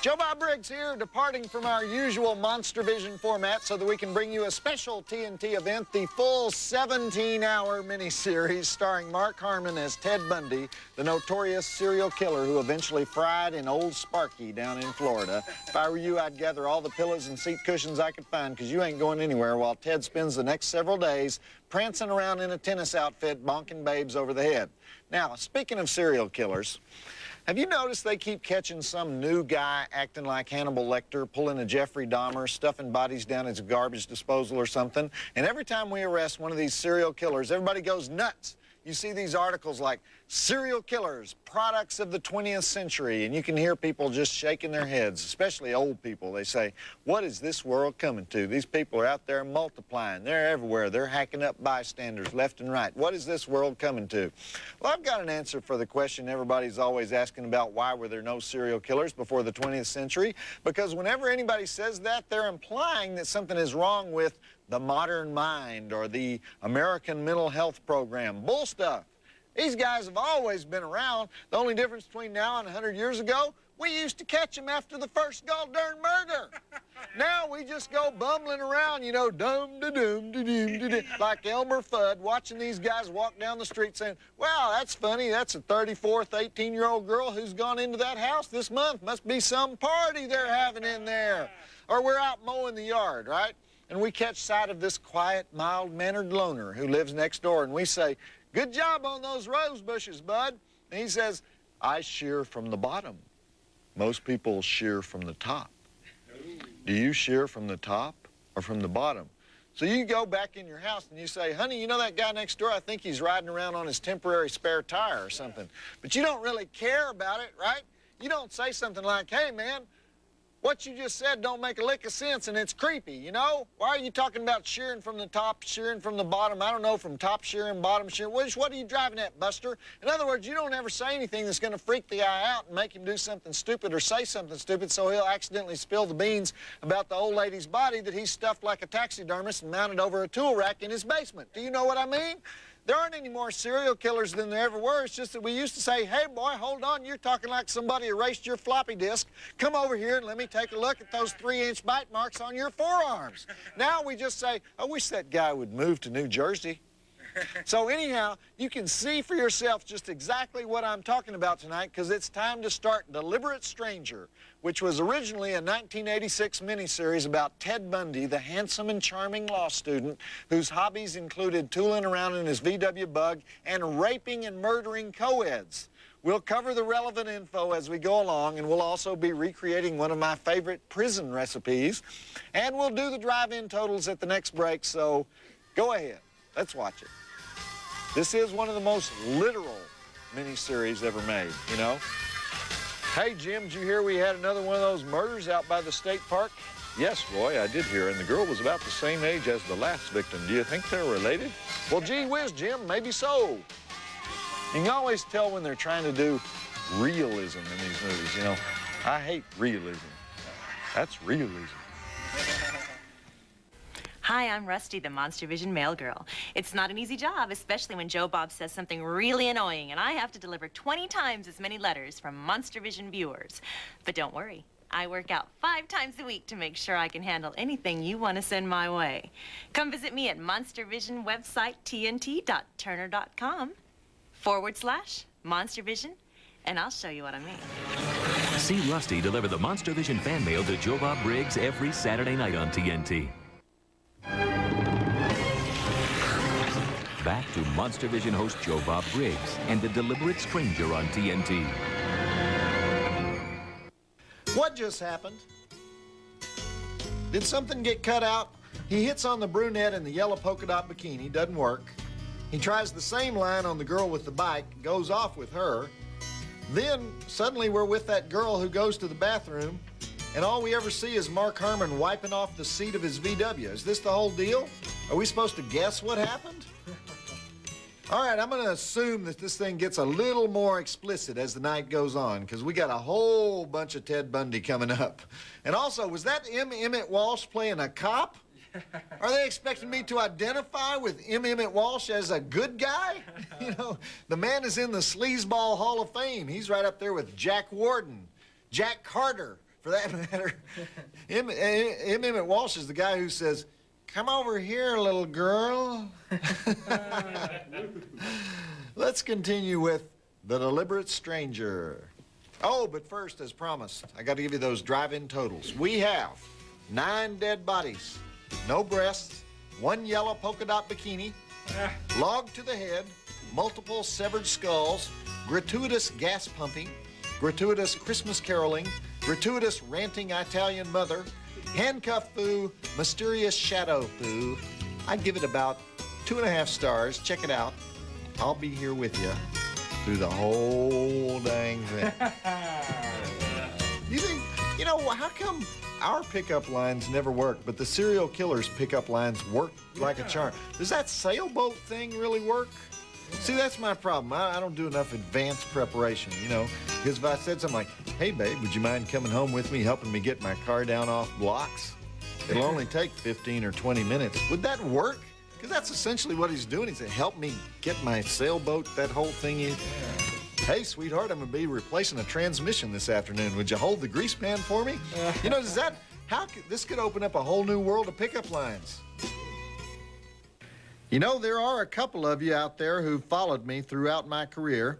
Joe Bob Briggs here, departing from our usual Monstervision format so that we can bring you a special TNT event, the full 17-hour miniseries starring Mark Harmon as Ted Bundy, the notorious serial killer who eventually fried in Old Sparky down in Florida. If I were you, I'd gather all the pillows and seat cushions I could find, because you ain't going anywhere while Ted spends the next several days prancing around in a tennis outfit, bonking babes over the head. Now, speaking of serial killers, have you noticed they keep catching some new guy acting like Hannibal Lecter, pulling a Jeffrey Dahmer, stuffing bodies down his garbage disposal or something? And every time we arrest one of these serial killers, everybody goes nuts. You see these articles like, serial killers, products of the 20th century, and you can hear people just shaking their heads, especially old people. They say, what is this world coming to? These people are out there multiplying. They're everywhere. They're hacking up bystanders left and right. What is this world coming to? Well, I've got an answer for the question everybody's always asking about, why were there no serial killers before the 20th century? Because whenever anybody says that, they're implying that something is wrong with the modern mind or the American mental health program. Bull stuff. These guys have always been around. The only difference between now and 100 years ago, we used to catch them after the first gall-darn murder. Now we just go bumbling around, you know, dum-da-dum-da-dum-da-dum, like Elmer Fudd, watching these guys walk down the street saying, wow, that's funny. That's a 34th, 18-year-old girl who's gone into that house this month. Must be some party they're having in there. Or we're out mowing the yard, right? And we catch sight of this quiet, mild-mannered loner who lives next door, and we say, good job on those rose bushes, bud. And he says, I shear from the bottom. Most people shear from the top. Do you shear from the top or from the bottom? So you go back in your house and you say, honey, you know that guy next door? I think he's riding around on his temporary spare tire or something. But you don't really care about it, right? You don't say something like, hey, man, what you just said don't make a lick of sense, and it's creepy, you know? Why are you talking about shearing from the top, shearing from the bottom? I don't know, from top shearing, bottom shearing. What are you driving at, Buster? In other words, you don't ever say anything that's going to freak the guy out and make him do something stupid or say something stupid so he'll accidentally spill the beans about the old lady's body that he stuffed like a taxidermist and mounted over a tool rack in his basement. Do you know what I mean? There aren't any more serial killers than there ever were. It's just that we used to say, hey, boy, hold on, you're talking like somebody erased your floppy disk. Come over here and let me take a look at those 3-inch bite marks on your forearms. Now we just say, I wish that guy would move to New Jersey. So anyhow, you can see for yourself just exactly what I'm talking about tonight, because it's time to start Deliberate Stranger, which was originally a 1986 miniseries about Ted Bundy, the handsome and charming law student whose hobbies included tooling around in his VW Bug and raping and murdering co-eds. We'll cover the relevant info as we go along, and we'll also be recreating one of my favorite prison recipes, and we'll do the drive-in totals at the next break, so go ahead. Let's watch it. This is one of the most literal miniseries ever made, you know? Hey, Jim, did you hear we had another one of those murders out by the state park? Yes, Roy, I did hear, and the girl was about the same age as the last victim. Do you think they're related? Well, gee whiz, Jim, maybe so. You can always tell when they're trying to do realism in these movies, you know? I hate realism. That's realism. Hi, I'm Rusty, the Monstervision mail girl. It's not an easy job, especially when Joe Bob says something really annoying, and I have to deliver 20 times as many letters from Monstervision viewers. But don't worry, I work out 5 times a week to make sure I can handle anything you want to send my way. Come visit me at Monstervision website, tnt.turner.com/Monstervision, and I'll show you what I mean. See Rusty deliver the Monstervision fan mail to Joe Bob Briggs every Saturday night on TNT. Back to Monstervision host Joe Bob Briggs and the Deliberate Stranger on TNT. What just happened? Did something get cut out? He hits on the brunette in the yellow polka dot bikini, doesn't work. He tries the same line on the girl with the bike, goes off with her. Then suddenly we're with that girl who goes to the bathroom, and all we ever see is Mark Harmon wiping off the seat of his VW. Is this the whole deal? Are we supposed to guess what happened? All right, I'm going to assume that this thing gets a little more explicit as the night goes on, because we got a whole bunch of Ted Bundy coming up. And also, was that Emmett Walsh playing a cop? Are they expecting me to identify with Emmett Walsh as a good guy? You know, the man is in the Sleazeball Hall of Fame. He's right up there with Jack Warden, Jack Carter for that matter, Emmett Walsh is the guy who says, "Come over here, little girl." Let's continue with The Deliberate Stranger. Oh, but first, as promised, I got to give you those drive-in totals. We have 9 dead bodies, no breasts, 1 yellow polka dot bikini, log to the head, multiple severed skulls, gratuitous gas pumping, gratuitous Christmas caroling, gratuitous ranting Italian mother, handcuff foo, mysterious shadow foo. I'd give it about 2.5 stars. Check it out. I'll be here with you through the whole dang thing. You think, you know, how come our pickup lines never work, but the serial killer's pickup lines work like a charm? Does that sailboat thing really work? See, that's my problem. I don't do enough advanced preparation, you know, because if I said something like, "Hey, babe, would you mind coming home with me, helping me get my car down off blocks? It'll only take 15 or 20 minutes. Would that work? Because that's essentially what he's doing. He said, "Help me get my sailboat, that whole thing in." "Hey, sweetheart, I'm going to be replacing a transmission this afternoon. Would you hold the grease pan for me?" You know, this could open up a whole new world of pickup lines. You know, there are a couple of you out there who followed me throughout my career.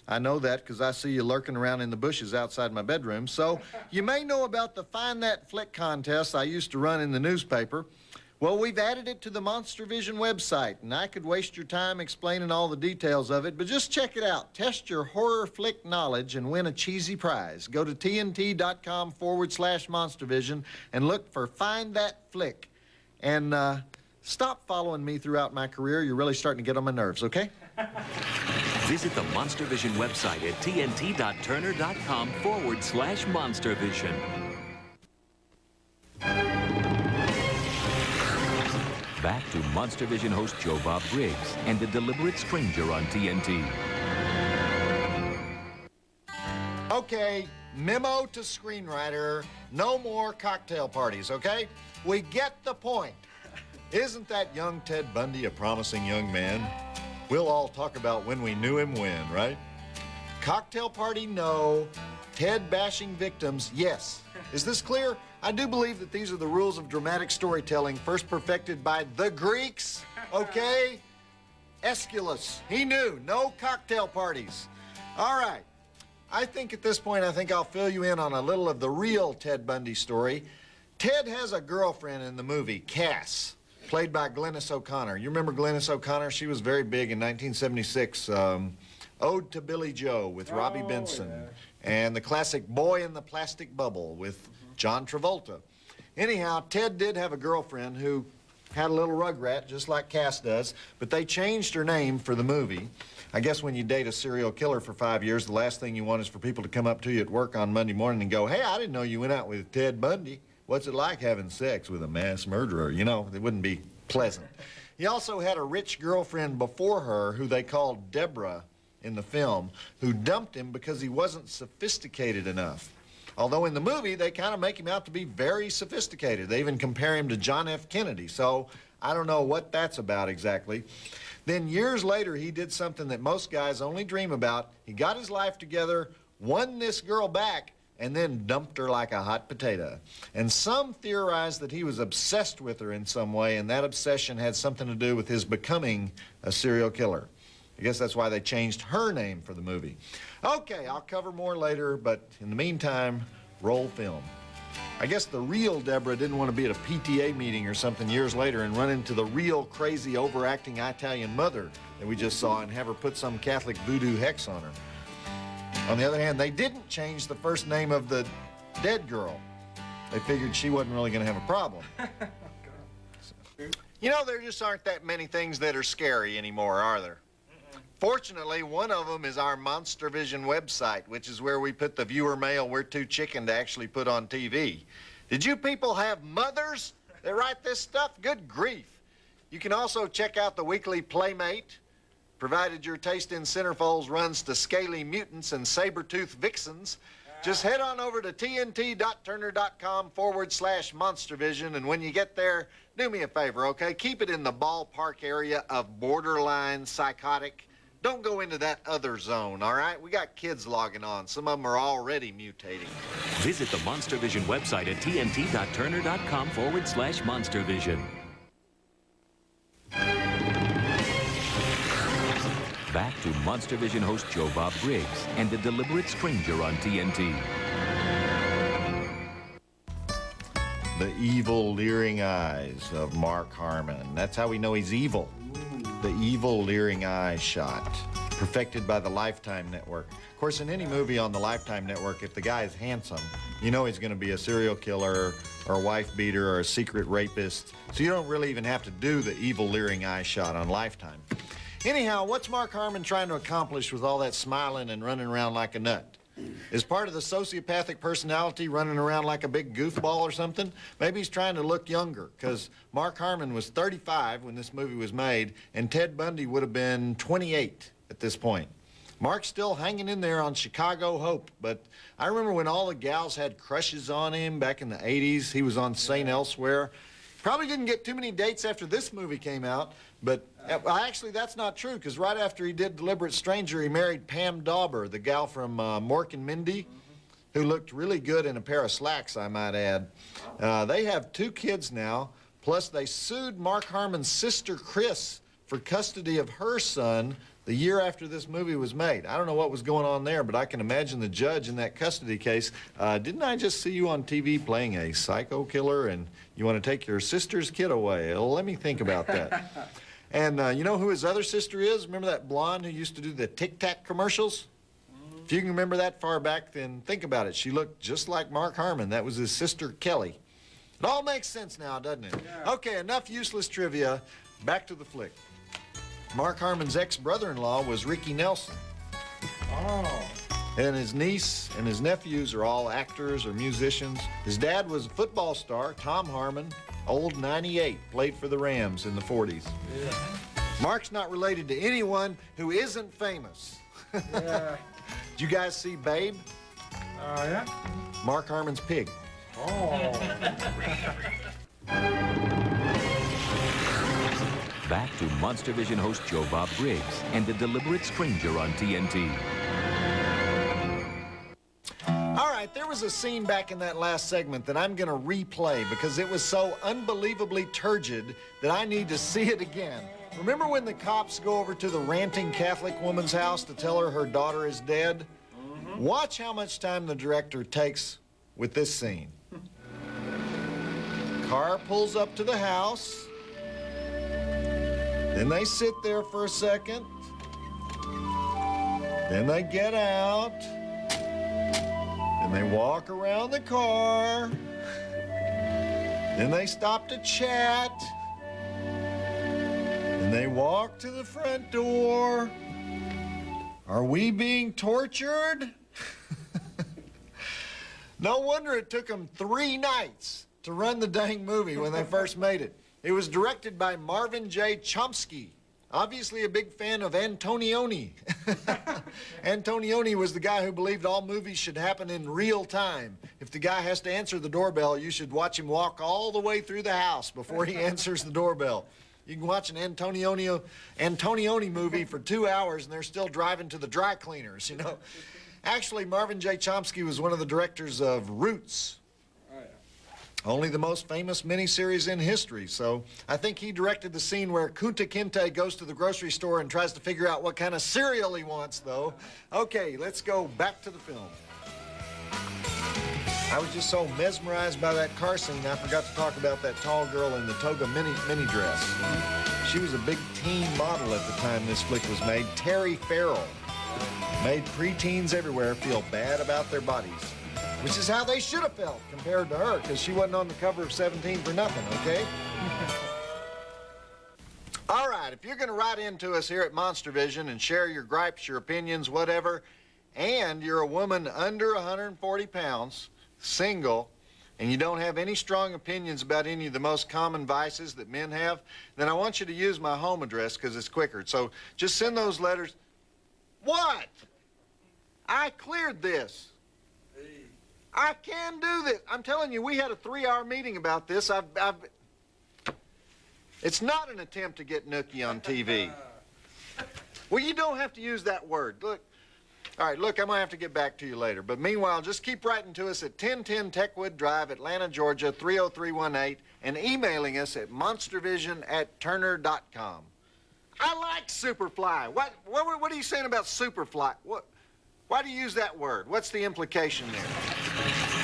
I know that because I see you lurking around in the bushes outside my bedroom. So you may know about the Find That Flick contest I used to run in the newspaper. Well, we've added it to the Monstervision website, and I could waste your time explaining all the details of it, but just check it out. Test your horror flick knowledge and win a cheesy prize. Go to TNT.com/Monstervision and look for Find That Flick. And stop following me throughout my career. You're really starting to get on my nerves, okay? Visit the Monstervision website at TNT.Turner.com/Monstervision. Back to Monstervision host Joe Bob Briggs and The Deliberate Stranger on TNT. Okay, memo to screenwriter, no more cocktail parties, okay? We get the point. Isn't that young Ted Bundy a promising young man? We'll all talk about when we knew him when, right? Cocktail party, no. Ted bashing victims, yes. Is this clear? I do believe that these are the rules of dramatic storytelling first perfected by the Greeks, okay? Aeschylus, he knew, no cocktail parties. All right, I think at this point, I'll fill you in on a little of the real Ted Bundy story. Ted has a girlfriend in the movie, Cass, played by Glennis O'Connor. You remember Glennis O'Connor? She was very big in 1976. Ode to Billy Joe with Robbie Benson. Yeah. And the classic Boy in the Plastic Bubble with John Travolta. Anyhow, Ted did have a girlfriend who had a little rugrat, just like Cass does, but they changed her name for the movie. I guess when you date a serial killer for 5 years, the last thing you want is for people to come up to you at work on Monday morning and go, "Hey, I didn't know you went out with Ted Bundy. What's it like having sex with a mass murderer?" You know, it wouldn't be pleasant. He also had a rich girlfriend before her who they called Deborah in the film, who dumped him because he wasn't sophisticated enough. Although in the movie, they kind of make him out to be very sophisticated. They even compare him to John F. Kennedy, so I don't know what that's about exactly. Then years later, he did something that most guys only dream about. He got his life together, won this girl back, and then dumped her like a hot potato. And some theorize that he was obsessed with her in some way, and that obsession had something to do with his becoming a serial killer. I guess that's why they changed her name for the movie. Okay, I'll cover more later, but in the meantime, roll film. I guess the real Deborah didn't want to be at a PTA meeting or something years later and run into the real crazy overacting Italian mother that we just saw and have her put some Catholic voodoo hex on her. On the other hand, they didn't change the first name of the dead girl. They figured she wasn't really going to have a problem. You know, there just aren't that many things that are scary anymore, are there? Fortunately, one of them is our Monstervision website, which is where we put the viewer mail we're too chicken to actually put on TV. Did you people have mothers that write this stuff? Good grief. You can also check out the weekly Playmate, provided your taste in centerfolds runs to scaly mutants and saber-toothed vixens. Just head on over to TNT.Turner.com/Monstervision, and when you get there, do me a favor, okay? Keep it in the ballpark area of borderline psychotic. Don't go into that other zone, all right? We got kids logging on. Some of them are already mutating. Visit the Monstervision website at tnt.turner.com/Monstervision. Back to Monstervision host Joe Bob Briggs and The Deliberate Stranger on TNT. The evil, leering eyes of Mark Harmon. That's how we know he's evil. The evil, leering eye shot, perfected by the Lifetime Network. Of course, in any movie on the Lifetime Network, if the guy is handsome, you know he's going to be a serial killer or a wife beater or a secret rapist. So you don't really even have to do the evil, leering eye shot on Lifetime. Anyhow, what's Mark Harmon trying to accomplish with all that smiling and running around like a nut? Is part of the sociopathic personality running around like a big goofball or something? Maybe he's trying to look younger, because Mark Harmon was 35 when this movie was made, and Ted Bundy would have been 28 at this point. Mark's still hanging in there on Chicago Hope, but I remember when all the gals had crushes on him back in the 80s. He was on St. Elsewhere. Probably didn't get too many dates after this movie came out, but actually that's not true, because right after he did Deliberate Stranger, he married Pam Dauber, the gal from Mork and Mindy, who looked really good in a pair of slacks, I might add. They have 2 kids now, plus they sued Mark Harmon's sister, Chris, for custody of her son the year after this movie was made. I don't know what was going on there, but I can imagine the judge in that custody case. Didn't I just see you on TV playing a psycho killer, and you want to take your sister's kid away? Well, let me think about that. And you know who his other sister is? Remember that blonde who used to do the Tic Tac commercials? If you can remember that far back, then think about it. She looked just like Mark Harmon. That was his sister, Kelly. It all makes sense now, doesn't it? Yeah. Okay, enough useless trivia. Back to the flick. Mark Harmon's ex-brother-in-law was Ricky Nelson. Oh. And his niece and his nephews are all actors or musicians. His dad was a football star, Tom Harmon, old 98, played for the Rams in the 40s. Yeah. Mark's not related to anyone who isn't famous. Yeah. Did you guys see Babe? Yeah. Mark Harmon's pig. Oh. Back to Monstervision host Joe Bob Briggs and The Deliberate Stranger on TNT. All right, there was a scene back in that last segment that I'm going to replay because it was so unbelievably turgid that I need to see it again. Remember when the cops go over to the ranting Catholic woman's house to tell her daughter is dead? Mm-hmm. Watch how much time the director takes with this scene. Car pulls up to the house. Then they sit there for a second. Then they get out. Then they walk around the car. Then they stop to chat. Then they walk to the front door. Are we being tortured? No wonder it took them 3 nights to run the dang movie when they first made it. It was directed by Marvin J. Chomsky, obviously a big fan of Antonioni. Antonioni was the guy who believed all movies should happen in real time. If the guy has to answer the doorbell, you should watch him walk all the way through the house before he answers the doorbell. You can watch an Antonioni movie for 2 hours and they're still driving to the dry cleaners, you know. Actually, Marvin J. Chomsky was one of the directors of Roots. Only the most famous miniseries in history, so I think he directed the scene where Kunta Kinte goes to the grocery store and tries to figure out what kind of cereal he wants, though. Okay, let's go back to the film. I was just so mesmerized by that car scene, I forgot to talk about that tall girl in the toga mini dress. She was a big teen model at the time this flick was made, Terry Farrell. Made preteens everywhere feel bad about their bodies. Which is how they should have felt compared to her, because she wasn't on the cover of 17 for nothing, okay? All right, if you're going to write into us here at Monstervision and share your gripes, your opinions, whatever, and you're a woman under 140 pounds, single, and you don't have any strong opinions about any of the most common vices that men have, then I want you to use my home address because it's quicker. So just send those letters. What? I cleared this. I can do this. I'm telling you, we had a 3-hour meeting about this. It's not an attempt to get Nookie on TV. Well, you don't have to use that word. Look. All right, look, I'm going to have to get back to you later. But meanwhile, just keep writing to us at 1010 Techwood Drive, Atlanta, Georgia, 30318, and emailing us at monstervision@turner.com. I like Superfly. What are you saying about Superfly? Why do you use that word? What's the implication there?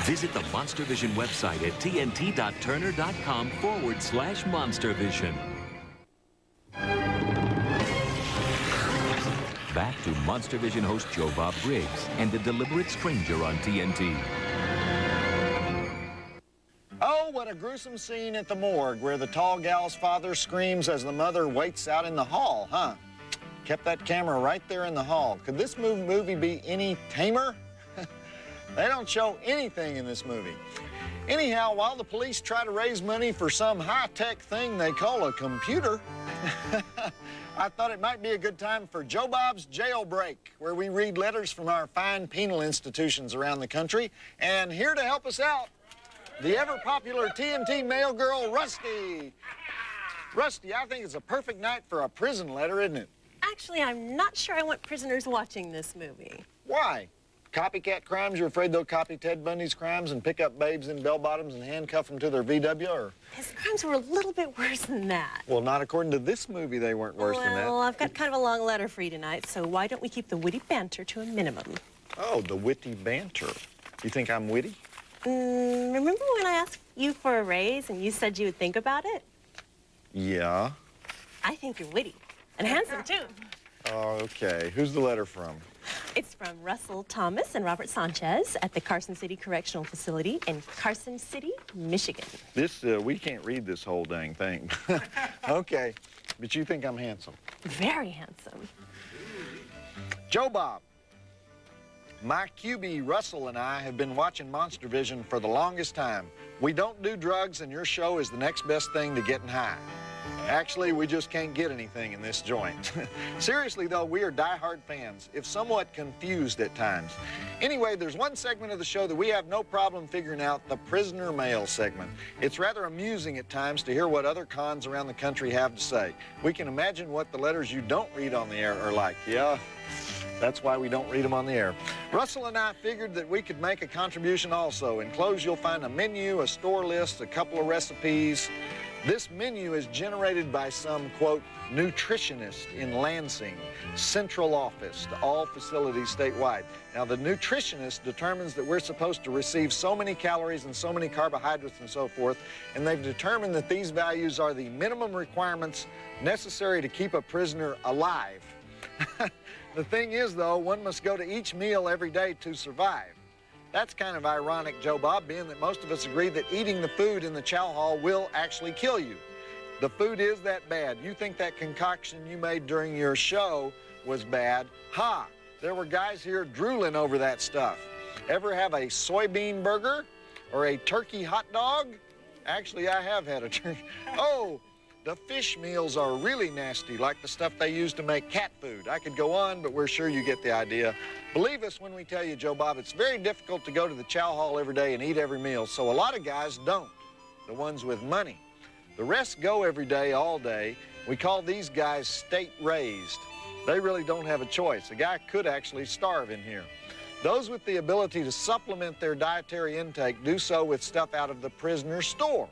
Visit the Monstervision website at tnt.turner.com/Monstervision. Back to Monstervision host Joe Bob Briggs and The Deliberate Stranger on TNT. Oh, what a gruesome scene at the morgue where the tall gal's father screams as the mother waits out in the hall, huh? Kept that camera right there in the hall. Could this movie be any tamer? They don't show anything in this movie. Anyhow, while the police try to raise money for some high-tech thing they call a computer, I thought it might be a good time for Joe Bob's Jailbreak, where we read letters from our fine penal institutions around the country. And here to help us out, the ever-popular TNT mail girl, Rusty. Rusty, I think it's a perfect night for a prison letter, isn't it? Actually, I'm not sure I want prisoners watching this movie. Why? Copycat crimes? You're afraid they'll copy Ted Bundy's crimes and pick up babes in bell-bottoms and handcuff them to their VW, or? His crimes were a little bit worse than that. Well, not according to this movie, they weren't worse than that. Well, I've got kind of a long letter for you tonight, so why don't we keep the witty banter to a minimum? Oh, the witty banter. You think I'm witty? Remember when I asked you for a raise and you said you would think about it? Yeah. I think you're witty. And handsome, too. Oh, okay. Who's the letter from? It's from Russell Thomas and Robert Sanchez at the Carson City Correctional Facility in Carson City, Michigan. We can't read this whole dang thing. Okay, but you think I'm handsome? Very handsome. Joe Bob, my QB Russell and I have been watching Monstervision for the longest time. We don't do drugs, and your show is the next best thing to getting high. Actually, we just can't get anything in this joint. Seriously, though, we are diehard fans, if somewhat confused at times. Anyway, there's one segment of the show that we have no problem figuring out, the prisoner mail segment. It's rather amusing at times to hear what other cons around the country have to say. We can imagine what the letters you don't read on the air are like. Yeah, that's why we don't read them on the air. Russell and I figured that we could make a contribution also. Enclosed, you'll find a menu, a store list, a couple of recipes. This menu is generated by some, quote, nutritionist in Lansing, central office to all facilities statewide. Now, the nutritionist determines that we're supposed to receive so many calories and so many carbohydrates and so forth, and they've determined that these values are the minimum requirements necessary to keep a prisoner alive. The thing is, though, one must go to each meal every day to survive. That's kind of ironic, Joe Bob, being that most of us agree that eating the food in the chow hall will actually kill you. The food is that bad. You think that concoction you made during your show was bad? Ha! There were guys here drooling over that stuff. Ever have a soybean burger or a turkey hot dog? Actually, I have had a turkey. Oh! The fish meals are really nasty, like the stuff they use to make cat food. I could go on, but we're sure you get the idea. Believe us when we tell you, Joe Bob, it's very difficult to go to the chow hall every day and eat every meal, so a lot of guys don't, the ones with money. The rest go every day, all day. We call these guys state-raised. They really don't have a choice. A guy could actually starve in here. Those with the ability to supplement their dietary intake do so with stuff out of the prisoner store.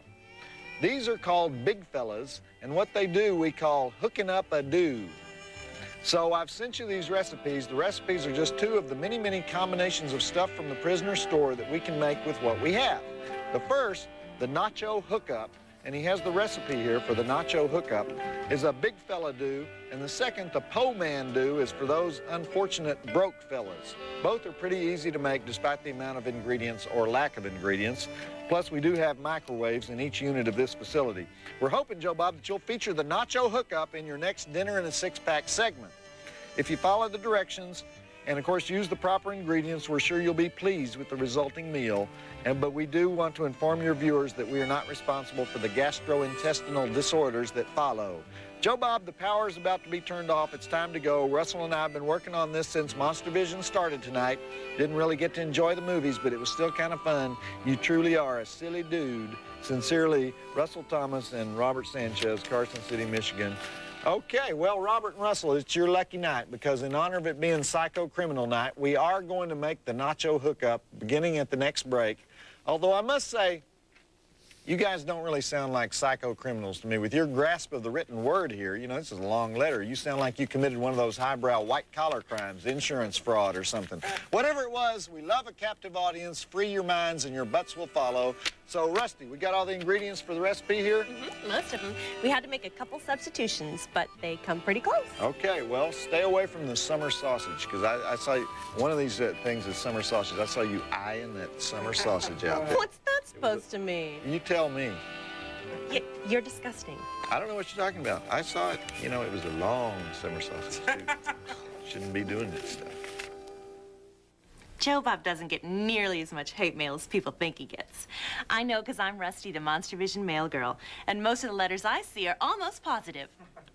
These are called big fellas, and what they do we call hooking up a dude. So I've sent you these recipes. The recipes are just two of the many, many combinations of stuff from the prisoner store that we can make with what we have. The first, the nacho hookup, and he has the recipe here for the nacho hookup, is a big fella do, and the second, the po man do, is for those unfortunate broke fellas. Both are pretty easy to make despite the amount of ingredients or lack of ingredients. Plus, we do have microwaves in each unit of this facility. We're hoping, Joe Bob, that you'll feature the nacho hookup in your next dinner in a six-pack segment. If you follow the directions and, of course, use the proper ingredients, we're sure you'll be pleased with the resulting meal. But we do want to inform your viewers that we are not responsible for the gastrointestinal disorders that follow. Joe Bob, the power is about to be turned off. It's time to go. Russell and I have been working on this since Monstervision started tonight. Didn't really get to enjoy the movies, but it was still kind of fun. You truly are a silly dude Sincerely, Russell Thomas and Robert Sanchez, Carson City, Michigan. Okay, well, Robert and Russell, it's your lucky night because in honor of it being Psycho Criminal Night, we are going to make the nacho hookup beginning at the next break. Although I must say, you guys don't really sound like psycho criminals to me. With your grasp of the written word here, you know, this is a long letter. You sound like you committed one of those highbrow white-collar crimes, insurance fraud or something. Whatever it was, we love a captive audience. Free your minds and your butts will follow. So, Rusty, we got all the ingredients for the recipe here? Most of them. We had to make a couple substitutions, but they come pretty close. Okay, well, stay away from the summer sausage, because I saw you, one of these things is summer sausage. I saw you eyeing that summer sausage out there. What's that supposed to mean? You tell me. You're disgusting. I don't know what you're talking about. I saw it. You know, it was a long summer sausage, too. Shouldn't be doing that stuff. Joe Bob doesn't get nearly as much hate mail as people think he gets. I know because I'm Rusty, the Monstervision mail girl, and most of the letters I see are almost positive.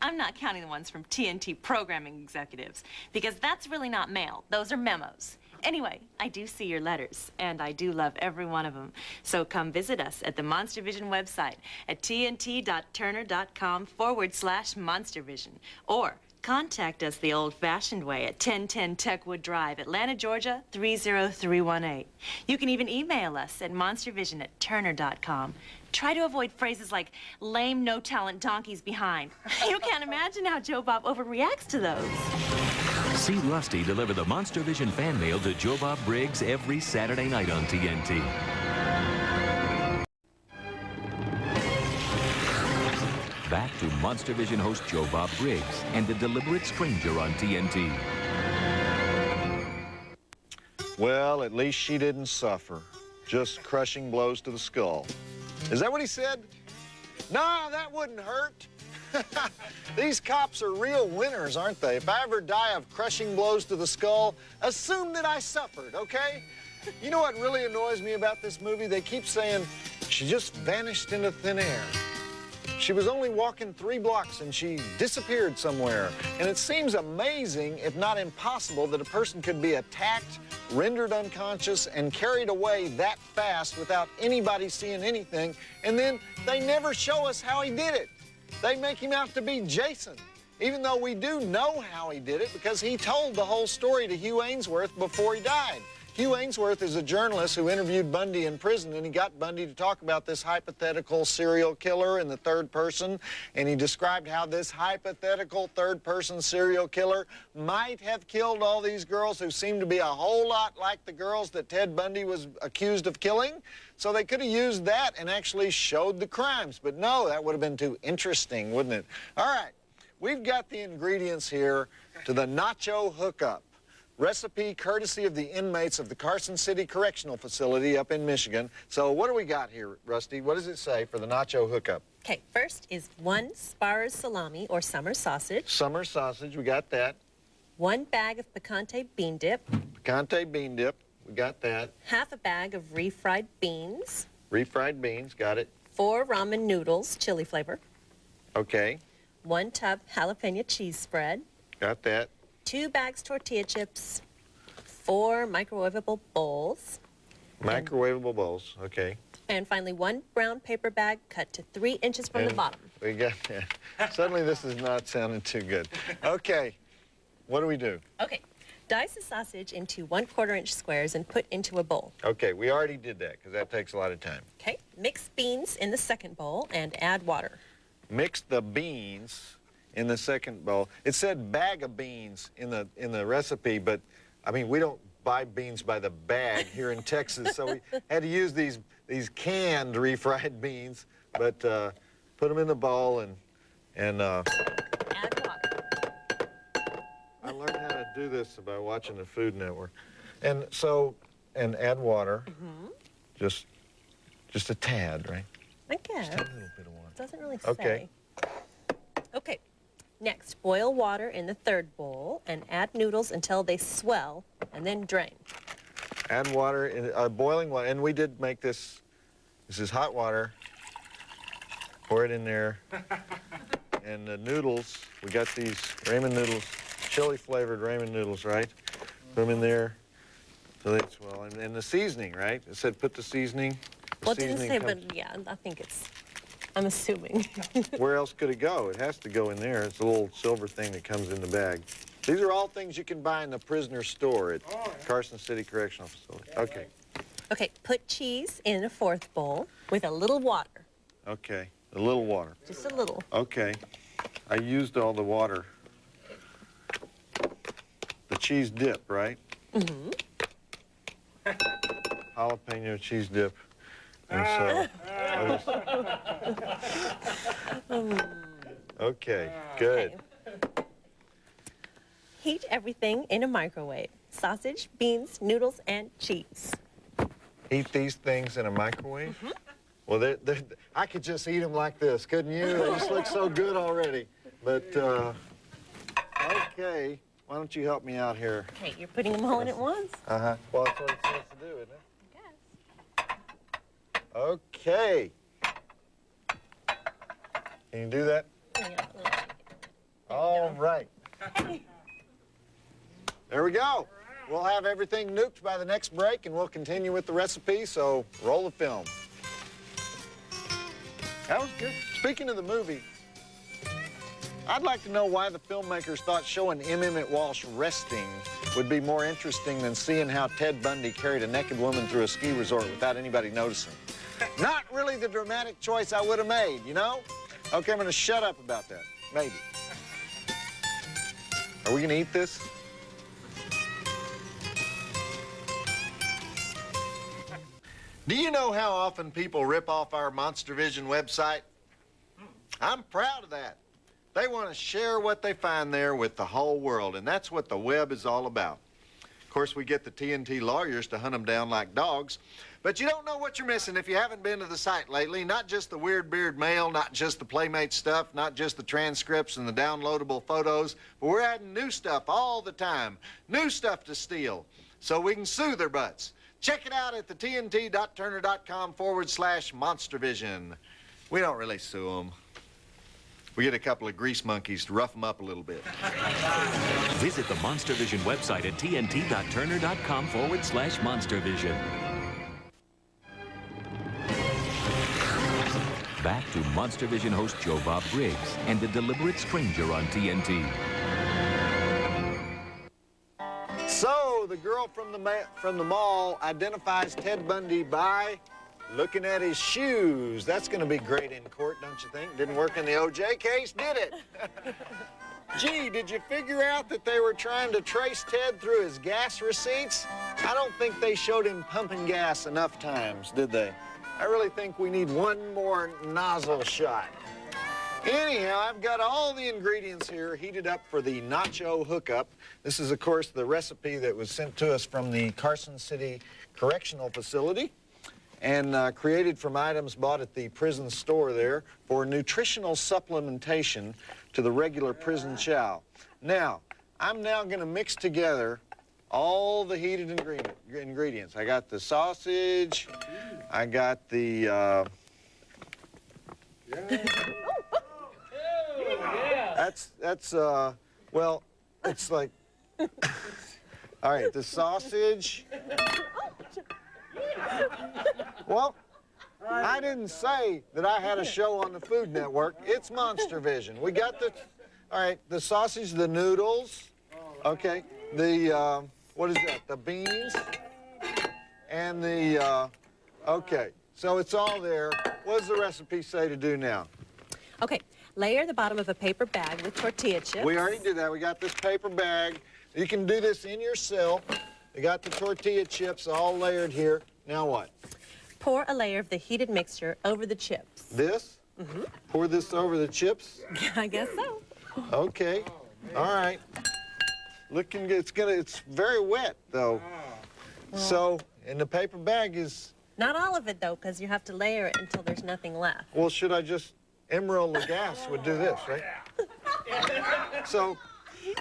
I'm not counting the ones from TNT programming executives, because that's really not mail. Those are memos. Anyway, I do see your letters, and I do love every one of them. So come visit us at the Monstervision website at tnt.turner.com/Monstervision, or contact us the old-fashioned way at 1010 Techwood Drive, Atlanta, Georgia, 30318. You can even email us at monstervision@turner.com. Try to avoid phrases like lame, no-talent donkeys behind. You can't imagine how Joe Bob overreacts to those. See Rusty deliver the Monstervision fan mail to Joe Bob Briggs every Saturday night on TNT. Back to Monstervision host Joe Bob Briggs and the deliberate stranger on TNT. Well, at least she didn't suffer. Just crushing blows to the skull. Is that what he said? No, that wouldn't hurt. These cops are real winners, aren't they? If I ever die of crushing blows to the skull, assume that I suffered, okay? You know what really annoys me about this movie? They keep saying she just vanished into thin air. She was only walking 3 blocks and she disappeared somewhere. And it seems amazing, if not impossible, that a person could be attacked, rendered unconscious, and carried away that fast without anybody seeing anything. And then they never show us how he did it. They make him out to be Jason, even though we do know how he did it because he told the whole story to Hugh Ainsworth before he died. Hugh Ainsworth is a journalist who interviewed Bundy in prison, and he got Bundy to talk about this hypothetical serial killer in the third person, and he described how this hypothetical third-person serial killer might have killed all these girls who seemed to be a whole lot like the girls that Ted Bundy was accused of killing. So they could have used that and actually showed the crimes. But no, that would have been too interesting, wouldn't it? All right, we've got the ingredients here to the nacho hookup. Recipe courtesy of the inmates of the Carson City Correctional Facility up in Michigan. So what do we got here, Rusty? What does it say for the nacho hookup? Okay, first is 1 Sparrow salami or summer sausage. Summer sausage, we got that. 1 bag of picante bean dip. Picante bean dip, we got that. Half a bag of refried beans. Refried beans, got it. 4 ramen noodles, chili flavor. Okay. 1 tub jalapeno cheese spread. Got that. 2 bags tortilla chips. 4 microwavable bowls. Microwavable bowls, okay. And finally, 1 brown paper bag cut to 3 inches from the bottom. We got that. Suddenly this is not sounding too good. Okay, what do we do? Okay, dice the sausage into 1/4 inch squares and put into a bowl. Okay, we already did that because that takes a lot of time. Okay, mix beans in the second bowl and add water. Mix the beans in the second bowl. It said bag of beans in the recipe, but I mean, we don't buy beans by the bag here in Texas, so we had to use these canned refried beans. But put them in the bowl and add water. I learned how to do this by watching the Food Network. And add water. Just a tad, right? I guess. Just a little bit of water. Doesn't really say. Okay. Okay. Next, boil water in the third bowl and add noodles until they swell, and then drain. Add water, in boiling water, and we did make this. This is hot water. Pour it in there. And the noodles, we got these ramen noodles, chili-flavored ramen noodles, right? Put them in there so they swell. And the seasoning, right? It said put the seasoning. Well, it didn't seasoning say, comes- but yeah, I think I'm assuming. Where else could it go? It has to go in there. It's a little silver thing that comes in the bag. These are all things you can buy in the prisoner store at Carson City Correctional Facility. Okay. Okay, put cheese in a 4th bowl with a little water. Okay. A little water. Just a little. Okay. I used all the water. The cheese dip, right? Mm-hmm. Jalapeno cheese dip. And so, okay, good. Okay. Heat everything in a microwave. Sausage, beans, noodles, and cheese. Eat these things in a microwave? Well, I could just eat them like this, couldn't you? They just look so good already. But, okay. Why don't you help me out here? Okay, you're putting them all in at once? Uh-huh. Well, that's what it's supposed to do, isn't it? Yes. Okay. Can you do that? Yeah, All right. There we go. We'll have everything nuked by the next break, and we'll continue with the recipe, so roll the film. That was good. Speaking of the movie, I'd like to know why the filmmakers thought showing M. Emmett Walsh resting would be more interesting than seeing how Ted Bundy carried a naked woman through a ski resort without anybody noticing. Not really the dramatic choice I would have made, you know? Okay, I'm going to shut up about that. Maybe. Are we going to eat this? Do you know how often people rip off our Monstervision website? I'm proud of that. They want to share what they find there with the whole world, and that's what the web is all about. Of course, we get the TNT lawyers to hunt them down like dogs, but you don't know what you're missing if you haven't been to the site lately. Not just the weird beard mail, not just the Playmate stuff, not just the transcripts and the downloadable photos, but we're adding new stuff all the time. New stuff to steal, so we can sue their butts. Check it out at the tnt.turner.com/Monstervision. We don't really sue them. We get a couple of grease monkeys to rough them up a little bit. Visit the Monstervision website at tnt.turner.com/Monstervision. Back to Monstervision host Joe Bob Briggs and The Deliberate Stranger on TNT. So, the girl from the mall identifies Ted Bundy by looking at his shoes. That's going to be great in court, don't you think? Didn't work in the O.J. case, did it? Gee, did you figure out that they were trying to trace Ted through his gas receipts? I don't think they showed him pumping gas enough times, did they? I really think we need one more nozzle shot. Anyhow, I've got all the ingredients here heated up for the nacho hookup. This is, of course, the recipe that was sent to us from the Carson City Correctional Facility and created from items bought at the prison store there for nutritional supplementation to the regular prison chow. Now, I'm now going to mix together all the heated ingredients. I got the sausage, I got the... well, it's like, all right, the sausage. Well, I didn't say that I had a show on the Food Network. It's Monstervision. We got the, all right, the sausage, the noodles, okay, the, what is that, the beans, and the, okay, so it's all there. What does the recipe say to do now? Okay, layer the bottom of a paper bag with tortilla chips. We already did that. We got this paper bag. You can do this in your cell. You got the tortilla chips all layered here. Now what? Pour a layer of the heated mixture over the chips. This? Mm-hmm. Pour this over the chips? I guess so. Okay. All right. Looking good. It's very wet, though. So, and the paper bag is... Not all of it, though, because you have to layer it until there's nothing left. Well, should I just... Emerald Lagasse would do this, right? So...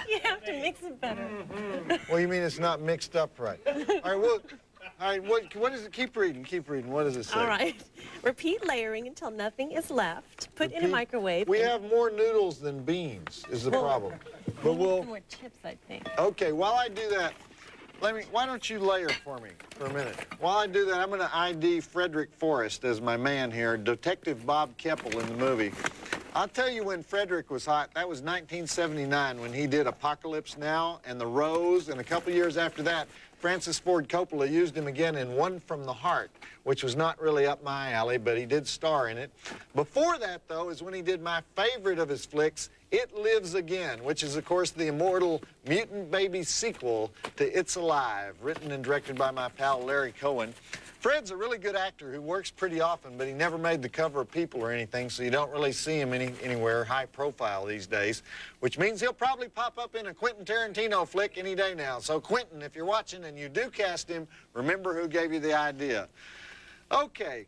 You have to mix it better. Well, you mean it's not mixed up right? All right, well, all right, what is it? Keep reading, keep reading. What does it say? All right. Repeat layering until nothing is left. Put in a microwave. We have more noodles than beans is the problem. But Some more chips, I think. Okay, while I do that, Why don't you layer for me for a minute? While I do that, I'm going to ID Frederick Forrest as my man here, Detective Bob Keppel in the movie. I'll tell you when Frederick was hot. That was 1979 when he did Apocalypse Now and The Rose, and a couple years after that, Francis Ford Coppola used him again in One from the Heart, which was not really up my alley, but he did star in it. Before that, though, is when he did my favorite of his flicks, It Lives Again, which is, of course, the immortal mutant baby sequel to It's Alive, written and directed by my pal Larry Cohen. Fred's a really good actor who works pretty often, but he never made the cover of People or anything, so you don't really see him anywhere high profile these days, which means he'll probably pop up in a Quentin Tarantino flick any day now. So Quentin, if you're watching and you do cast him, remember who gave you the idea. Okay,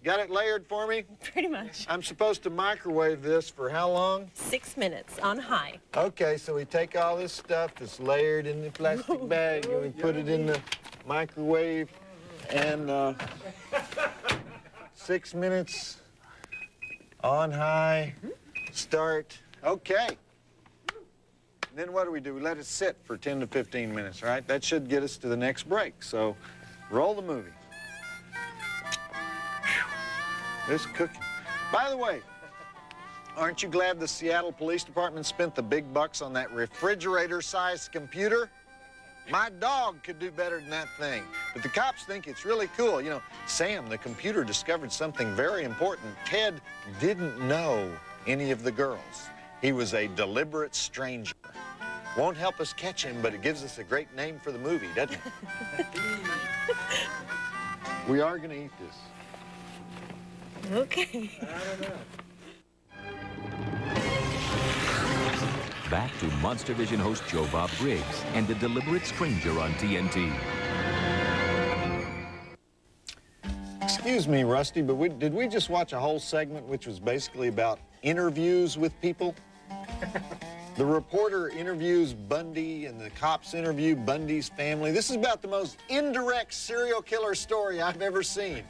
got it layered for me? Pretty much. I'm supposed to microwave this for how long? 6 minutes on high. Okay, so we take all this stuff that's layered in the plastic bag and we put it in the microwave. And 6 minutes on high, start. Okay. And then what do? We let it sit for 10 to 15 minutes, right? That should get us to the next break. So roll the movie. This cooking. By the way, aren't you glad the Seattle Police Department spent the big bucks on that refrigerator-sized computer? My dog could do better than that thing. But the cops think it's really cool. You know, Sam, the computer, discovered something very important. Ted didn't know any of the girls. He was a deliberate stranger. Won't help us catch him, but it gives us a great name for the movie, doesn't it? We are going to eat this. Okay. I don't know. Back to Monstervision host Joe Bob Briggs and The Deliberate Stranger on TNT. Excuse me, Rusty, but did we just watch a whole segment which was basically about interviews with people? The reporter interviews Bundy and the cops interview Bundy's family. This is about the most indirect serial killer story I've ever seen.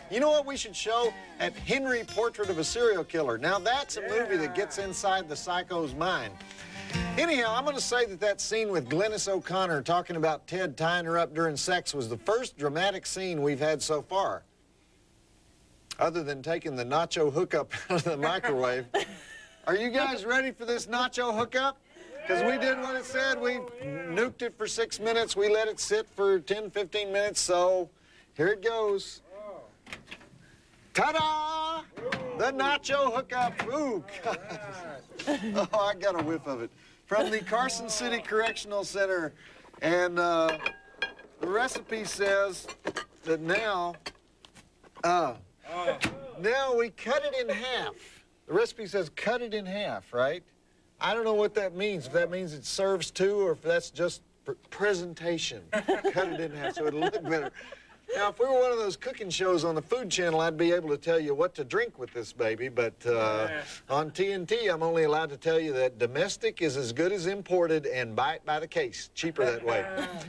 You know what we should show? At Henry, Portrait of a Serial Killer. Now that's a movie that gets inside the psycho's mind. Anyhow, I'm going to say that scene with Glennis O'Connor talking about Ted tying her up during sex was the first dramatic scene we've had so far. Other than taking the nacho hookup out of the microwave. Are you guys ready for this nacho hookup? Because we did what it said. We nuked it for 6 minutes. We let it sit for 10, 15 minutes. So here it goes. Ta-da! The nacho hookup. Ooh, God. Oh, I got a whiff of it. From the Carson City Correctional Center. And the recipe says that now we cut it in half. The recipe says cut it in half, right? I don't know what that means. If that means it serves two or if that's just presentation. Cut it in half so it'll look better. Now, if we were one of those cooking shows on the Food Channel, I'd be able to tell you what to drink with this baby, but on TNT, I'm only allowed to tell you that domestic is as good as imported and buy it by the case. Cheaper that way.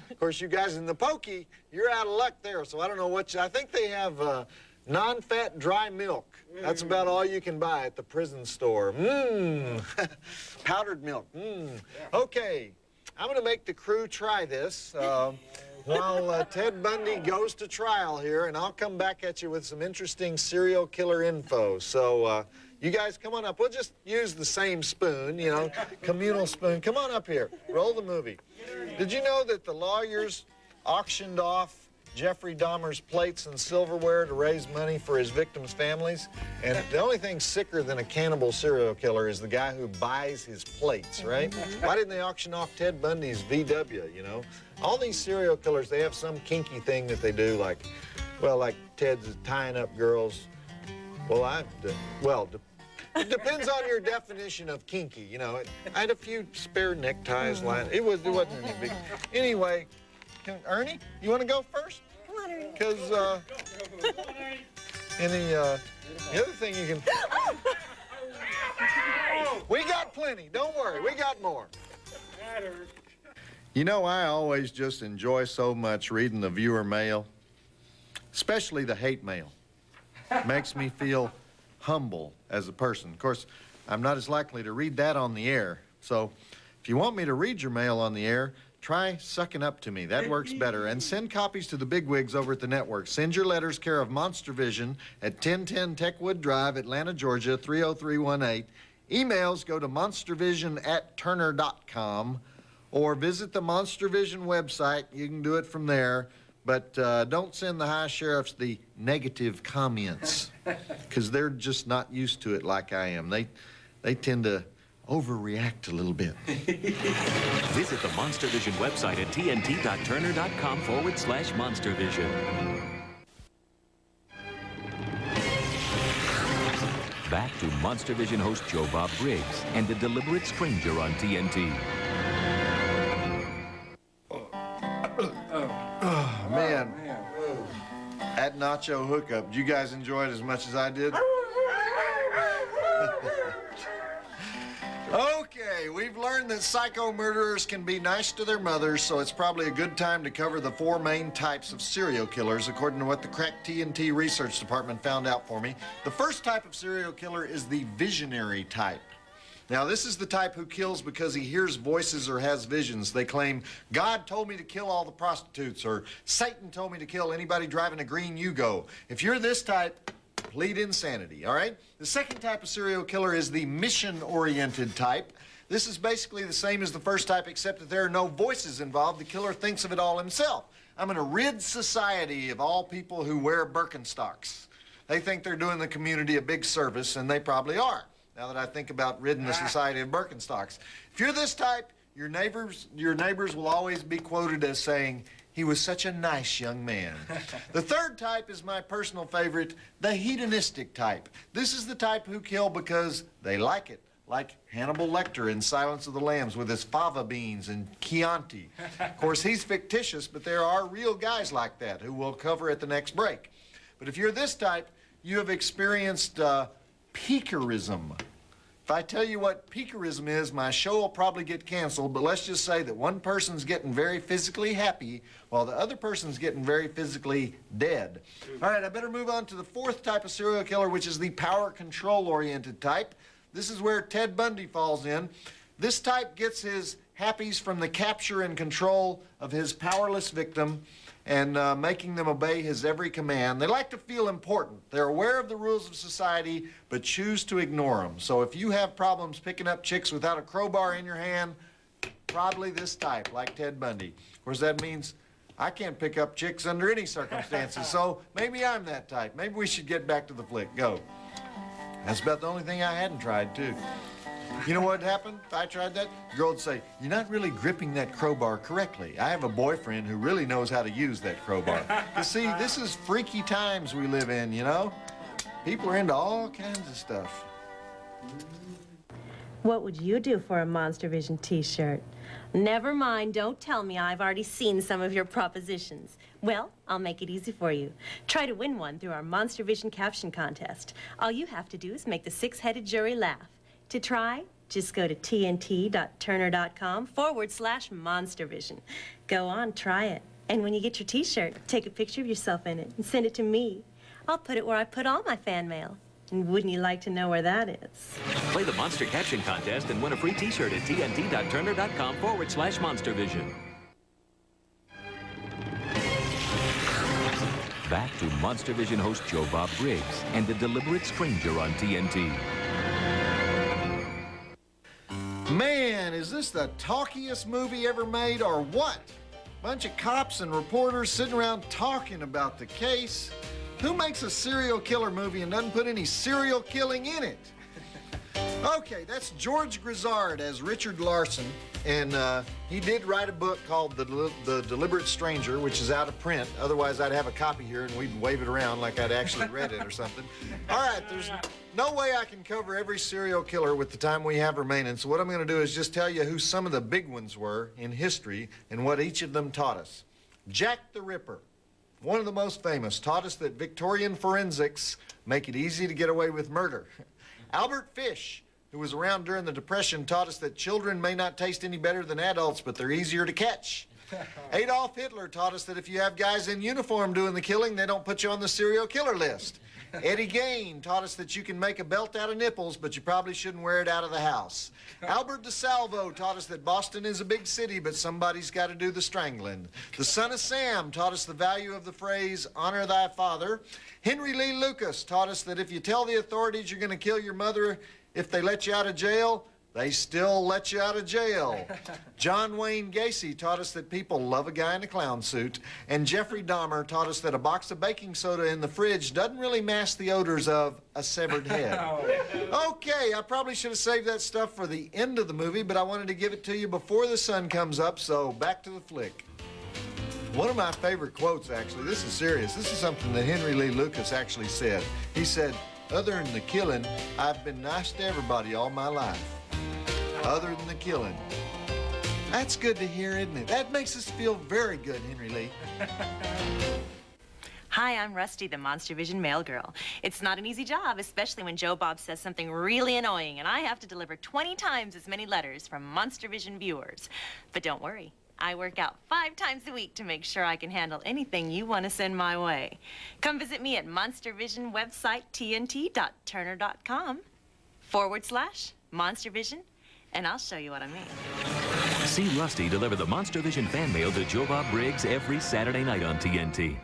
Of course, you guys in the pokey, you're out of luck there, so I don't know what I think they have non-fat dry milk. That's about all you can buy at the prison store. Powdered milk. Okay, I'm going to make the crew try this. While Ted Bundy goes to trial here, and I'll come back at you with some interesting serial killer info. So you guys come on up. We'll just use the same spoon, you know, communal spoon. Come on up here. Roll the movie. Did you know that the lawyers auctioned off Jeffrey Dahmer's plates and silverware to raise money for his victims' families? And the only thing sicker than a cannibal serial killer is the guy who buys his plates, right? Why didn't they auction off Ted Bundy's VW, you know? All these serial killers, they have some kinky thing that they do, like Ted's tying up girls. It depends on your definition of kinky, you know. I had a few spare neckties lying. It wasn't any big. Anyway, Ernie, you want to go first? Come on, Ernie. Because the other thing you can. We got plenty. Don't worry, we got more. You know, I always just enjoy so much reading the viewer mail, especially the hate mail. Makes me feel humble as a person. Of course, I'm not as likely to read that on the air. So if you want me to read your mail on the air, try sucking up to me. That works better. And send copies to the bigwigs over at the network. Send your letters care of Monstervision at 1010 Techwood Drive, Atlanta, Georgia, 30318. Emails go to monstervision@turner.com or visit the Monstervision website. You can do it from there. But don't send the high sheriffs the negative comments because they're just not used to it like I am. They tend to overreact a little bit. Visit the Monstervision website at tnt.turner.com/Monstervision. Back to Monstervision host Joe Bob Briggs and The Deliberate Stranger on TNT. Man, that nacho hookup, did you guys enjoy it as much as I did? Okay, we've learned that psycho murderers can be nice to their mothers, so it's probably a good time to cover the 4 main types of serial killers, according to what the crack TNT research department found out for me. The first type of serial killer is the visionary type. Now, this is the type who kills because he hears voices or has visions. They claim, God told me to kill all the prostitutes, or Satan told me to kill anybody driving a green Yugo. If you're this type, plead insanity, all right? The second type of serial killer is the mission-oriented type. This is basically the same as the first type, except that there are no voices involved. The killer thinks of it all himself. I'm going to rid society of all people who wear Birkenstocks. They think they're doing the community a big service, and they probably are, now that I think about ridding the society of Birkenstocks. If you're this type, your neighbors will always be quoted as saying, he was such a nice young man. The third type is my personal favorite, the hedonistic type. This is the type who kill because they like it, like Hannibal Lecter in Silence of the Lambs with his fava beans and Chianti. Of course, he's fictitious, but there are real guys like that who we'll cover at the next break. But if you're this type, you have experienced peakerism. If I tell you what peakerism is, my show will probably get canceled, but let's just say that one person's getting very physically happy while the other person's getting very physically dead. All right, I better move on to the fourth type of serial killer, which is the power control-oriented type. This is where Ted Bundy falls in. This type gets his happies from the capture and control of his powerless victim and making them obey his every command. They like to feel important. They're aware of the rules of society, but choose to ignore them. So if you have problems picking up chicks without a crowbar in your hand, probably this type, like Ted Bundy. Of course, that means I can't pick up chicks under any circumstances, so maybe I'm that type. Maybe we should get back to the flick. Go. That's about the only thing I hadn't tried, too. You know what happened if I tried that? The girl would say, you're not really gripping that crowbar correctly. I have a boyfriend who really knows how to use that crowbar. You see, this is freaky times we live in, you know? People are into all kinds of stuff. What would you do for a Monstervision t-shirt? Never mind, don't tell me I've already seen some of your propositions. Well, I'll make it easy for you. Try to win one through our Monstervision caption contest. All you have to do is make the six-headed jury laugh. To try, just go to tnt.turner.com/Monstervision. Go on, try it. And when you get your t-shirt, take a picture of yourself in it and send it to me. I'll put it where I put all my fan mail. And wouldn't you like to know where that is? Play the Monster Caption Contest and win a free t-shirt at tnt.turner.com/Monstervision. Back to Monstervision host Joe Bob Briggs and The Deliberate Stranger on TNT. Man, is this the talkiest movie ever made or what? Bunch of cops and reporters sitting around talking about the case. Who makes a serial killer movie and doesn't put any serial killing in it? Okay, that's George Grizzard as Richard Larson, and he did write a book called The Deliberate Stranger, which is out of print. Otherwise, I'd have a copy here and we'd wave it around like I'd actually read it or something. All right, there's no way I can cover every serial killer with the time we have remaining, so what I'm going to do is just tell you who some of the big ones were in history and what each of them taught us. Jack the Ripper, one of the most famous, taught us that Victorian forensics make it easy to get away with murder. Albert Fish, who was around during the Depression, taught us that children may not taste any better than adults, but they're easier to catch. Adolf Hitler taught us that if you have guys in uniform doing the killing, they don't put you on the serial killer list. Eddie Gain taught us that you can make a belt out of nipples, but you probably shouldn't wear it out of the house. Albert DeSalvo taught us that Boston is a big city, but somebody's got to do the strangling. The Son of Sam taught us the value of the phrase, honor thy father. Henry Lee Lucas taught us that if you tell the authorities you're going to kill your mother if they let you out of jail, they still let you out of jail. John Wayne Gacy taught us that people love a guy in a clown suit. And Jeffrey Dahmer taught us that a box of baking soda in the fridge doesn't really mask the odors of a severed head. Okay, I probably should have saved that stuff for the end of the movie, but I wanted to give it to you before the sun comes up, so back to the flick. One of my favorite quotes, actually, this is serious. This is something that Henry Lee Lucas actually said. He said, other than the killing, I've been nice to everybody all my life. Other than the killing. That's good to hear, isn't it? That makes us feel very good, Henry Lee. Hi, I'm Rusty, the Monstervision mail girl. It's not an easy job, especially when Joe Bob says something really annoying, and I have to deliver 20 times as many letters from Monstervision viewers. But don't worry, I work out 5 times a week to make sure I can handle anything you want to send my way. Come visit me at Monstervision website, tnt.turner.com/Monstervision, and I'll show you what I mean. See Rusty deliver the Monstervision fan mail to Joe Bob Briggs every Saturday night on TNT.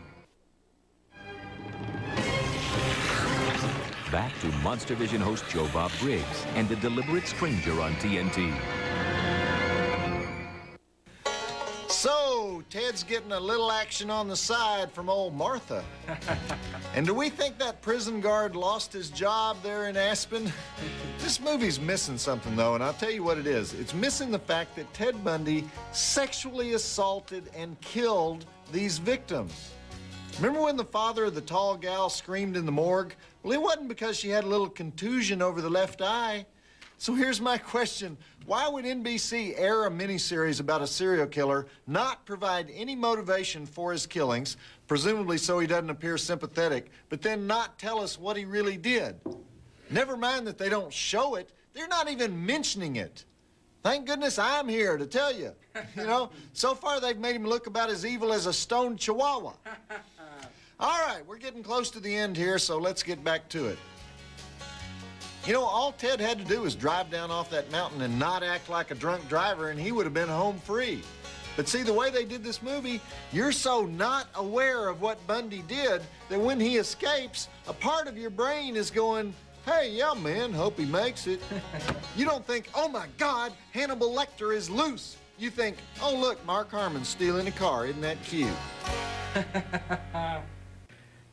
Back to Monstervision host Joe Bob Briggs and the Deliberate Stranger on TNT. So, Ted's getting a little action on the side from old Martha. And do we think that prison guard lost his job there in Aspen? This movie's missing something, though, and I'll tell you what it is. It's missing the fact that Ted Bundy sexually assaulted and killed these victims. Remember when the father of the tall gal screamed in the morgue? Well, it wasn't because she had a little contusion over the left eye. So here's my question. Why would NBC air a miniseries about a serial killer, not provide any motivation for his killings, presumably so he doesn't appear sympathetic, but then not tell us what he really did? Never mind that they don't show it, they're not even mentioning it. Thank goodness I'm here to tell you. You know, so far they've made him look about as evil as a stone chihuahua. All right, we're getting close to the end here, so let's get back to it. You know, all Ted had to do was drive down off that mountain and not act like a drunk driver, and he would have been home free. But see, the way they did this movie, you're so not aware of what Bundy did that when he escapes, a part of your brain is going, hey, yeah, man, hope he makes it. You don't think, oh, my God, Hannibal Lecter is loose. You think, oh, look, Mark Harmon's stealing a car. Isn't that cute?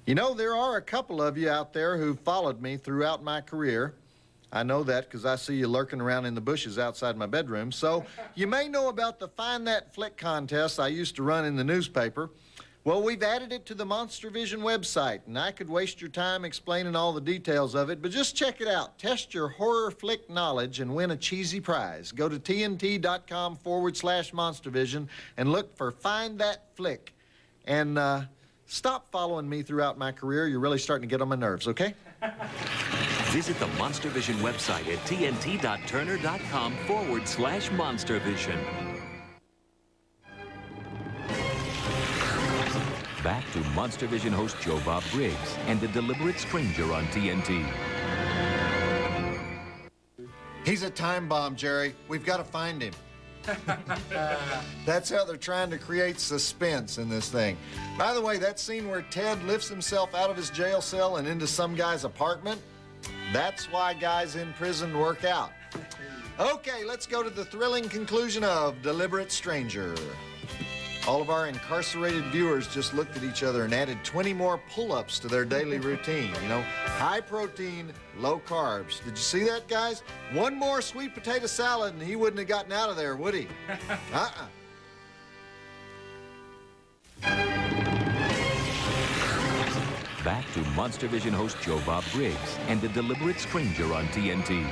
You know, there are a couple of you out there who followed me throughout my career. I know that because I see you lurking around in the bushes outside my bedroom. So you may know about the Find That Flick contest I used to run in the newspaper. Well, we've added it to the Monstervision website, and I could waste your time explaining all the details of it, but just check it out. Test your horror flick knowledge and win a cheesy prize. Go to tnt.com/Monstervision and look for Find That Flick. And stop following me throughout my career. You're really starting to get on my nerves, okay? Visit the Monstervision website at tnt.turner.com/Monstervision. Back to Monstervision host Joe Bob Briggs and the Deliberate Stranger on TNT. He's a time bomb, Jerry. We've got to find him. That's how they're trying to create suspense in this thing. By the way, that scene where Ted lifts himself out of his jail cell and into some guy's apartment, that's why guys in prison work out. Okay, let's go to the thrilling conclusion of Deliberate Stranger. All of our incarcerated viewers just looked at each other and added 20 more pull-ups to their daily routine. You know, high protein, low carbs. Did you see that, guys? One more sweet potato salad and he wouldn't have gotten out of there, would he? Back to Monstervision host Joe Bob Briggs and the Deliberate Stranger on TNT.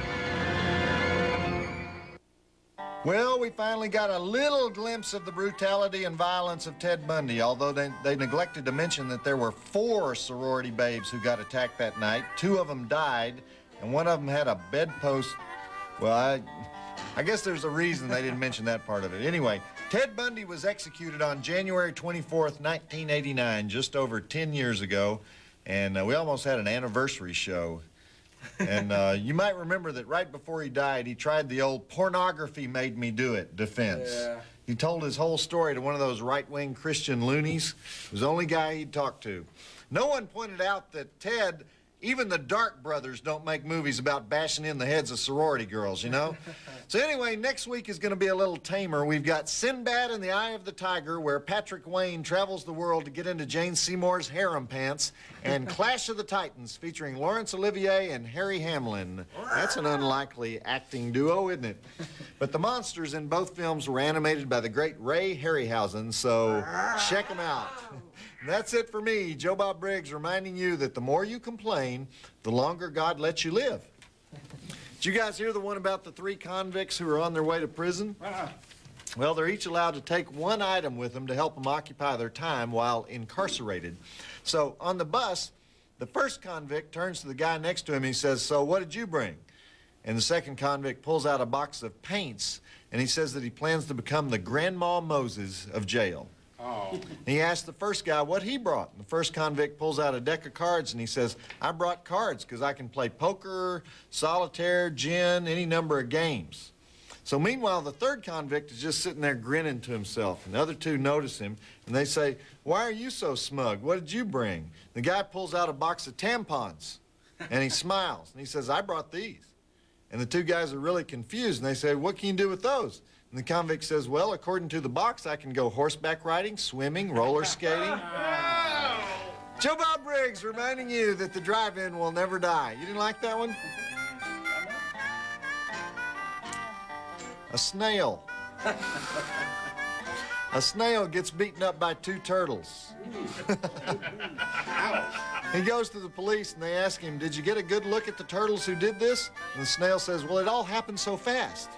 Well, we finally got a little glimpse of the brutality and violence of Ted Bundy, although they neglected to mention that there were 4 sorority babes who got attacked that night. 2 of them died, and one of them had a bedpost. Well, I guess there's a reason they didn't mention that part of it. Anyway, Ted Bundy was executed on January 24th, 1989, just over 10 years ago, and we almost had an anniversary show. And you might remember that right before he died, he tried the old pornography made me do it defense. Yeah. He told his whole story to one of those right-wing Christian loonies. He was the only guy he'd talked to. No one pointed out that Ted, even the Dark Brothers don't make movies about bashing in the heads of sorority girls, you know? So anyway, next week is going to be a little tamer. We've got Sinbad in the Eye of the Tiger, where Patrick Wayne travels the world to get into Jane Seymour's harem pants, and Clash of the Titans, featuring Laurence Olivier and Harry Hamlin. That's an unlikely acting duo, isn't it? But the monsters in both films were animated by the great Ray Harryhausen, so check them out. That's it for me, Joe Bob Briggs, reminding you that the more you complain, the longer God lets you live. Did you guys hear the one about the 3 convicts who are on their way to prison? Well, they're each allowed to take one item with them to help them occupy their time while incarcerated. So on the bus, the first convict turns to the guy next to him and he says, "So what did you bring?" And the second convict pulls out a box of paints and he says that he plans to become the Grandma Moses of jail. And he asked the first guy what he brought. And the first convict pulls out a deck of cards and he says, "I brought cards because I can play poker, solitaire, gin, any number of games." So meanwhile, the third convict is just sitting there grinning to himself. And the other 2 notice him and they say, "Why are you so smug? What did you bring?" The guy pulls out a box of tampons and he smiles and he says, "I brought these." And the 2 guys are really confused and they say, "What can you do with those?" And the convict says, "Well, according to the box, I can go horseback riding, swimming, roller skating." Joe Bob Briggs reminding you that the drive-in will never die. You didn't like that one? A snail. A snail gets beaten up by 2 turtles. He goes to the police and they ask him, "Did you get a good look at the turtles who did this?" And the snail says, "Well, it all happened so fast."